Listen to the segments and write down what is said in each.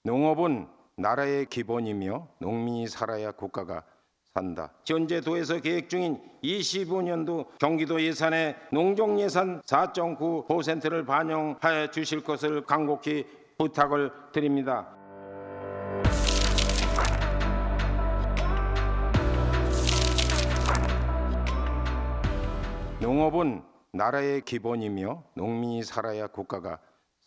농업은 나라의 기본이며 농민이 살아야 국가가 산다. 현재 도에서 계획 중인 25년도 경기도 예산에 농종 예산 4.9%를 반영하여 주실 것을 간곡히 부탁을 드립니다. 농업은 나라의 기본이며 농민이 살아야 국가가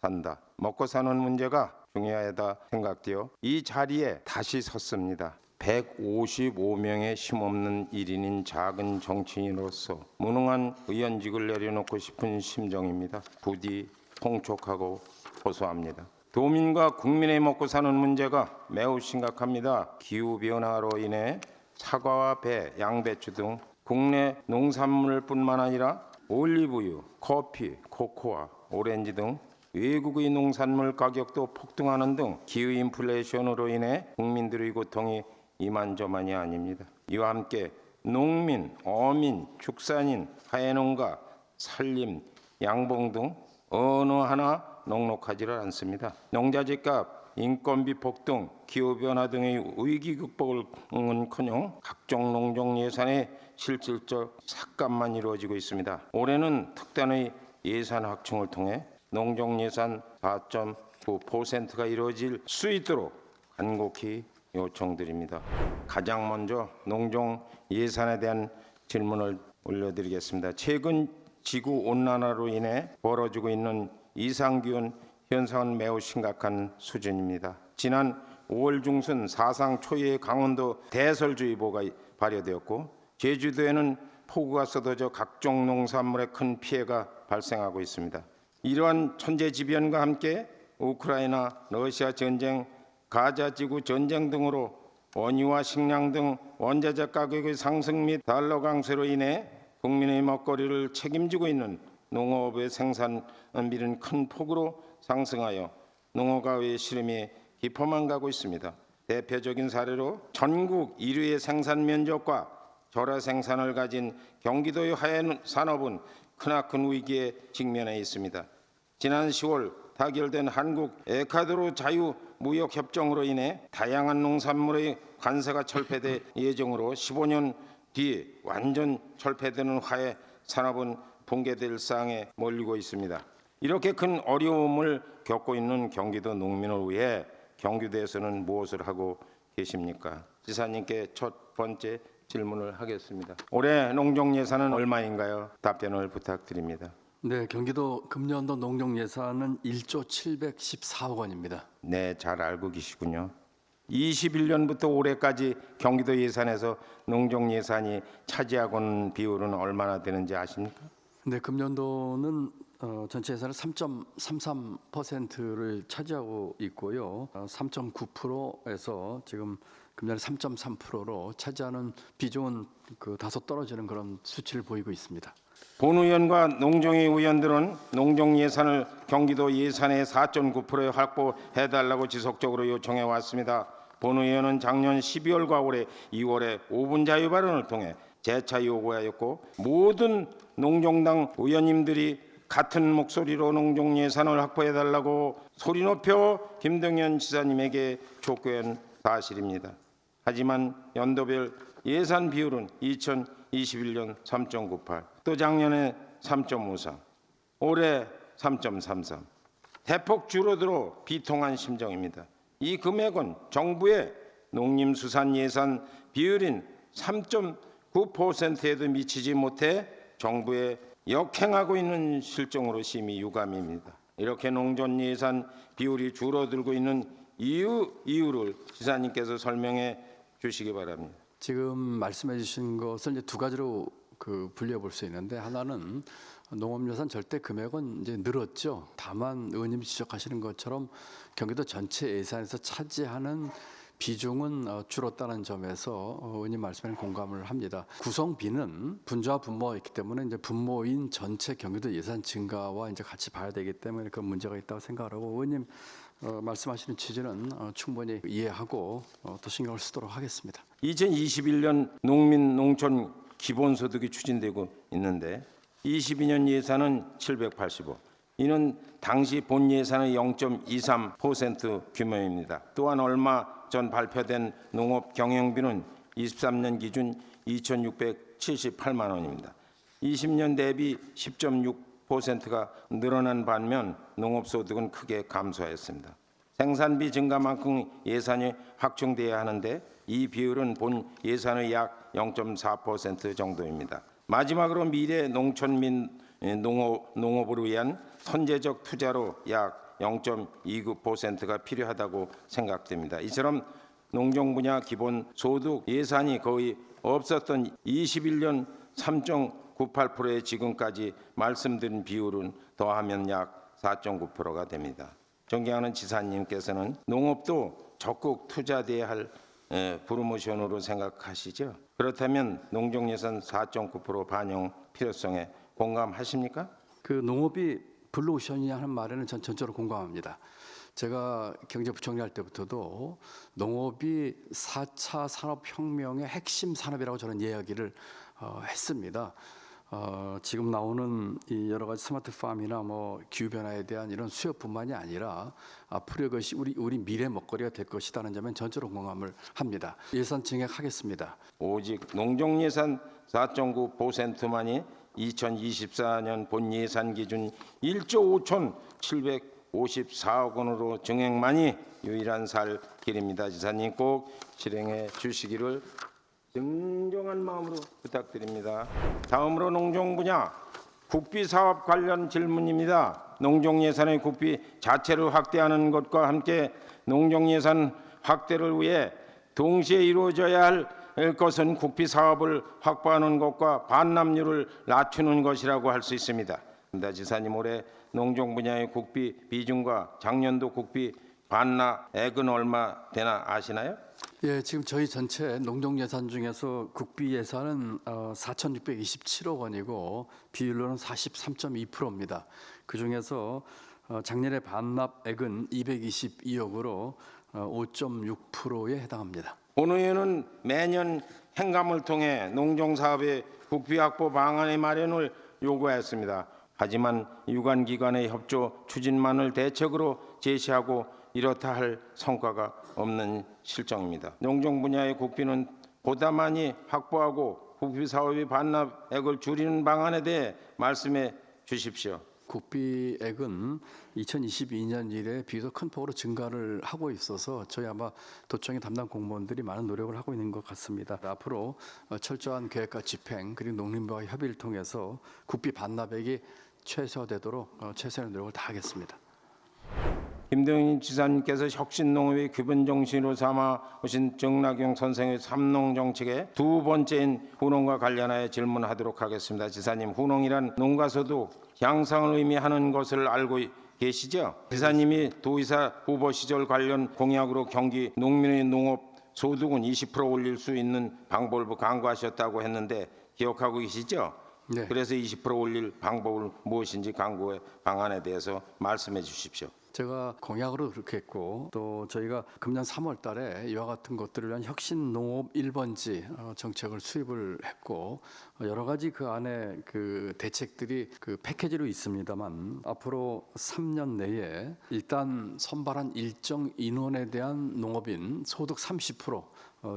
산다. 먹고 사는 문제가 중요하다 생각되어 이 자리에 다시 섰습니다. 155명의 힘없는 1인인 작은 정치인으로서 무능한 의원직을 내려놓고 싶은 심정입니다. 부디 통촉하고 호소합니다. 도민과 국민의 먹고 사는 문제가 매우 심각합니다. 기후변화로 인해 사과와 배, 양배추 등 국내 농산물뿐만 아니라 올리브유, 커피, 코코아, 오렌지 등 외국의 농산물 가격도 폭등하는 등 기후 인플레이션으로 인해 국민들의 고통이 이만저만이 아닙니다. 이와 함께 농민, 어민, 축산인, 하해농가, 산림, 양봉 등 어느 하나 넉넉하지를 않습니다. 농자재값, 인건비 폭등, 기후변화 등의 위기 극복은커녕 각종 농종 예산의 실질적 삭감만 이루어지고 있습니다. 올해는 특단의 예산 확충을 통해 농종 예산 4.9%가 이루어질 수 있도록 간곡히 요청드립니다. 가장 먼저 농종 예산에 대한 질문을 올려드리겠습니다. 최근 지구 온난화로 인해 벌어지고 있는 이상기온 현상은 매우 심각한 수준입니다. 지난 5월 중순 사상 초유의 강원도 대설주의보가 발효되었고 제주도에는 폭우가 쏟아져 각종 농산물에 큰 피해가 발생하고 있습니다. 이러한 천재지변과 함께 우크라이나, 러시아 전쟁, 가자지구 전쟁 등으로 원유와 식량 등 원자재 가격의 상승 및 달러 강세로 인해 국민의 먹거리를 책임지고 있는 농업의 생산비는 큰 폭으로 상승하여 농어가의 시름이 깊어만 가고 있습니다. 대표적인 사례로 전국 1위의 생산 면적과 절하 생산을 가진 경기도의 하해산업은 크나큰 위기에 직면해 있습니다. 지난 10월 타결된 한국 에콰도르 자유무역협정으로 인해 다양한 농산물의 관세가 철폐될 예정으로 15년 뒤에 완전 철폐되는 하해 산업은 붕괴될 상에 몰리고 있습니다. 이렇게 큰 어려움을 겪고 있는 경기도 농민을 위해 경기도에서는 무엇을 하고 계십니까? 지사님께 첫 번째 질문을 하겠습니다. 올해 농종 예산은 얼마인가요? 답변을 부탁드립니다. 네, 경기도 금년도 농종 예산은 1조 714억 원입니다. 네, 잘 알고 계시군요. 21년부터 올해까지 경기도 예산에서 농종 예산이 차지하고 있는 비율은 얼마나 되는지 아십니까? 네, 금년도는 전체 예산의 3.33%를 차지하고 있고요. 3.9%에서 지금 금년에 3.3%로 차지하는 비중은 다소 떨어지는 그런 수치를 보이고 있습니다. 본 의원과 농정위 의원들은 농종 예산을 경기도 예산의 4.9%에 확보해달라고 지속적으로 요청해 왔습니다. 본 의원은 작년 12월과 올해 2월에 5분 자유 발언을 통해 재차 요구하였고 모든 농정당 의원님들이 같은 목소리로 농종 예산을 확보해달라고 소리 높여 김동연 지사님에게 촉구한 사실입니다. 하지만 연도별 예산 비율은 2021년 3.98, 또 작년에 3.53, 올해 3.33. 대폭 줄어들어 비통한 심정입니다. 이 금액은 정부의 농림수산 예산 비율인 3.9%에도 미치지 못해 정부의 역행하고 있는 실정으로 심히 유감입니다. 이렇게 농종 예산 비율이 줄어들고 있는 이유를 지사님께서 설명해 주시기 바랍니다. 지금 말씀해 주신 것을 이제 두 가지로 분류해 볼 수 있는데, 하나는 농업예산 절대 금액은 이제 늘었죠. 다만 의원님이 지적하시는 것처럼 경기도 전체 예산에서 차지하는 비중은 줄었다는 점에서 의원님 말씀에 공감을 합니다. 구성비는 분자와 분모가 있기 때문에 이제 분모인 전체 경기도 예산 증가와 이제 같이 봐야 되기 때문에 그 문제가 있다고 생각을 하고, 의원님 말씀하시는 취지는 충분히 이해하고 더 신경을 쓰도록 하겠습니다. 2021년 농민 농촌 기본소득이 추진되고 있는데 22년 예산은 785, 이는 당시 본 예산의 0.23% 규모입니다. 또한 얼마 전 발표된 농업 경영비는 23년 기준 2,678만 원입니다. 20년 대비 10.6%가 늘어난 반면 농업소득은 크게 감소했습니다. 생산비 증가만큼 예산이 확충돼야 하는데 이 비율은 본 예산의 약 0.4% 정도입니다. 마지막으로 미래 농촌 및 농업을 위한 선제적 투자로 약 0.29%가 필요하다고 생각됩니다. 이처럼 농종 분야 기본 소득 예산이 거의 없었던 21년 3.98%에 지금까지 말씀드린 비율은 더하면 약 4.9%가 됩니다. 존경하는 지사님께서는 농업도 적극 투자돼야 할 프로모션으로 생각하시죠? 그렇다면 농정예산 4.9% 반영 필요성에 공감하십니까? 그 농업이 블루오션이냐 하는 말에는 전 전적으로 공감합니다. 제가 경제부총리 할 때부터도 농업이 4차 산업혁명의 핵심 산업이라고 저는 이야기를 했습니다. 지금 나오는 이 여러 가지 스마트팜이나 뭐 기후 변화에 대한 이런 수요뿐만이 아니라 앞으로 이것이 우리 미래 먹거리가 될 것이라는 점엔 전적으로 공감을 합니다. 예산 증액하겠습니다. 오직 농정예산 4.9%만이 2024년 본 예산 기준 1조 5,754억 원으로 증액만이 유일한 살 길입니다. 지사님 꼭 실행해 주시기를 정정한 마음으로 부탁드립니다. 다음으로 농종 분야 국비 사업 관련 질문입니다. 농종 예산의 국비 자체를 확대하는 것과 함께 농종 예산 확대를 위해 동시에 이루어져야 할 것은 국비 사업을 확보하는 것과 반납률을 낮추는 것이라고 할 수 있습니다. 지사님 올해 농종 분야의 국비 비중과 작년도 국비 반납액은 얼마 되나 아시나요? 예, 지금 저희 전체 농종 예산 중에서 국비 예산은 4,627억 원이고 비율로는 43.2%입니다. 그 중에서 작년에 반납액은 222억으로 5.6%에 해당합니다. 본의회는 매년 행감을 통해 농종사업의 국비 확보 방안의 마련을 요구했습니다. 하지만 유관기관의 협조 추진만을 대책으로 제시하고 이렇다 할 성과가 없는 실정입니다. 농종 분야의 국비는 보다 많이 확보하고 국비 사업의 반납액을 줄이는 방안에 대해 말씀해 주십시오. 국비액은 2022년 이래 비교적 큰 폭으로 증가를 하고 있어서 저희 아마 도청의 담당 공무원들이 많은 노력을 하고 있는 것 같습니다. 앞으로 철저한 계획과 집행 그리고 농림부와 협의를 통해서 국비 반납액이 최소화되도록 최선의 노력을 다하겠습니다. 김동인 지사님께서 혁신농업의 기본 정신으로 삼아 오신 정낙용 선생의 삼농 정책의 두 번째인 후농과 관련하여 질문하도록 하겠습니다. 지사님, 후농이란 농가소득 향상을 의미하는 것을 알고 계시죠? 지사님이 도의사 후보 시절 관련 공약으로 경기 농민의 농업 소득은 20% 올릴 수 있는 방법을 강구하셨다고 했는데 기억하고 계시죠? 네. 그래서 20% 올릴 방법은 무엇인지 강구의 방안에 대해서 말씀해 주십시오. 제가 공약으로 그렇게 했고 또 저희가 금년 3월 달에 이와 같은 것들을 위한 혁신 농업 1번지 정책을 수립을 했고 여러 가지 그 안에 그 대책들이 그 패키지로 있습니다만 앞으로 3년 내에 일단 선발한 일정 인원에 대한 농업인 소득 30%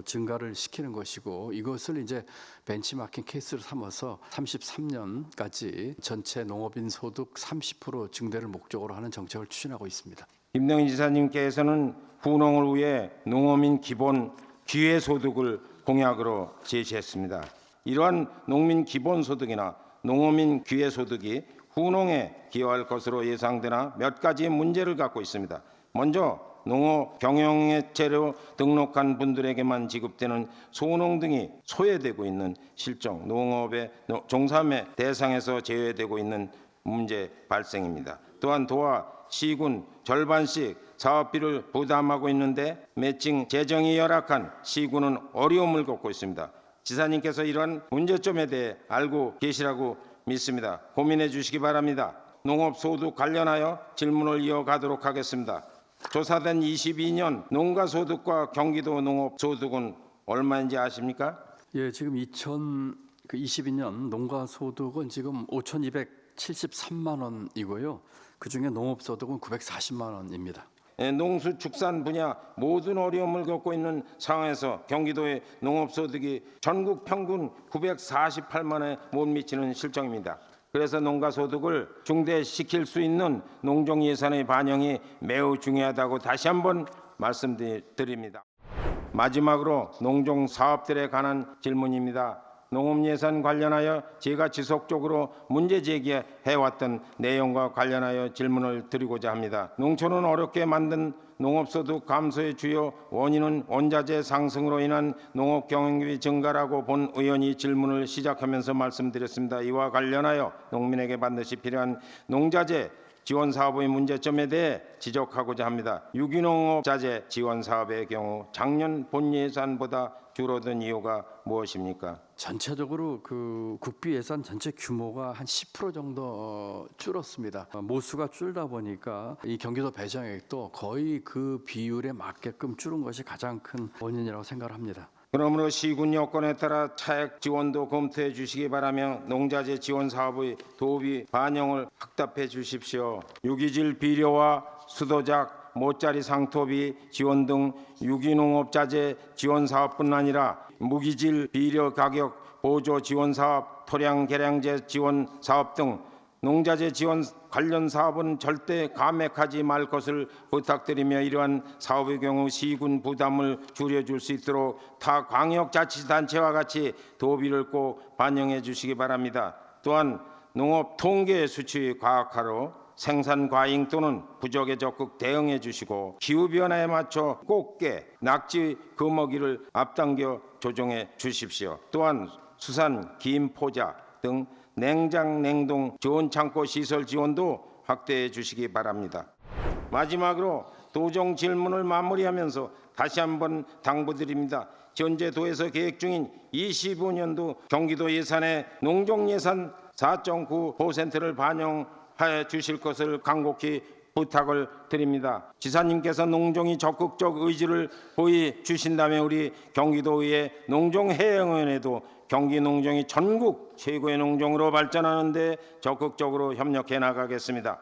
증가를 시키는 것이고 이것을 이제 벤치마킹 케이스를 삼아서 33년까지 전체 농업인 소득 30% 증대를 목적으로 하는 정책을 추진하고 있습니다. 김동인 지사님께서는 후농을 위해 농어민 기본 기회소득을 공약으로 제시했습니다. 이러한 농민 기본소득이나 농어민 기회소득이 후농에 기여할 것으로 예상되나 몇 가지 문제를 갖고 있습니다. 먼저 농업 경영업체로 등록한 분들에게만 지급되는 소농 등이 소외되고 있는 실정, 농업의 종사매 대상에서 제외되고 있는 문제 발생입니다. 또한 도와 시군 절반씩 사업비를 부담하고 있는데 매칭 재정이 열악한 시군은 어려움을 겪고 있습니다. 지사님께서 이러한 문제점에 대해 알고 계시라고 믿습니다. 고민해 주시기 바랍니다. 농업소득 관련하여 질문을 이어가도록 하겠습니다. 조사된 22년 농가소득과 경기도 농업소득은 얼마인지 아십니까? 예, 지금 2022년 농가소득은 지금 5,273만 원이고요. 그중에 농업소득은 940만 원입니다. 농수축산 분야 모든 어려움을 겪고 있는 상황에서 경기도의 농업소득이 전국 평균 948만에 못 미치는 실정입니다. 그래서 농가소득을 중대시킬 수 있는 농정예산의 반영이 매우 중요하다고 다시 한번 말씀드립니다. 마지막으로 농종사업들에 관한 질문입니다. 농업예산 관련하여 제가 지속적으로 문제 제기해왔던 내용과 관련하여 질문을 드리고자 합니다. 농촌은 어렵게 만든 농업소득 감소의 주요 원인은 원자재 상승으로 인한 농업 경영비 증가라고 본 의원이 질문을 시작하면서 말씀드렸습니다. 이와 관련하여 농민에게 반드시 필요한 농자재 지원 사업의 문제점에 대해 지적하고자 합니다. 유기농업자재 지원 사업의 경우 작년 본 예산보다 줄어든 이유가 무엇입니까? 전체적으로 그 국비 예산 전체 규모가 한 10% 정도 줄었습니다. 모수가 줄다 보니까 이 경기도 배정액도 거의 그 비율에 맞게끔 줄은 것이 가장 큰 원인이라고 생각합니다. 그러므로 시군 여건에 따라 차액 지원도 검토해 주시기 바라며 농자재 지원 사업의 도비 반영을 확답해 주십시오. 유기질 비료와 수도작, 모짜리 상토비 지원 등 유기농업자재 지원 사업뿐 아니라 무기질 비료 가격 보조 지원 사업, 토양 개량제 지원 사업 등 농자재 지원 관련 사업은 절대 감액하지 말 것을 부탁드리며 이러한 사업의 경우 시군 부담을 줄여줄 수 있도록 타 광역자치단체와 같이 도비를 꼭 반영해 주시기 바랍니다. 또한 농업 통계 수치 과학화로 생산 과잉 또는 부족에 적극 대응해 주시고 기후변화에 맞춰 꽃게, 낙지, 금어기를 앞당겨 조정해 주십시오. 또한 수산, 김, 포자 등 냉장, 냉동, 저온 창고 시설 지원도 확대해 주시기 바랍니다. 마지막으로 도정 질문을 마무리하면서 다시 한번 당부드립니다. 현재 도에서 계획 중인 25년도 경기도 예산에 농정예산 4.9%를 반영해 주실 것을 간곡히 부탁을 드립니다. 지사님께서 농정이 적극적 의지를 보여주신다면 우리 경기도의 농정해양위원회도 경기 농정이 전국 최고의 농정으로 발전하는 데 적극적으로 협력해 나가겠습니다.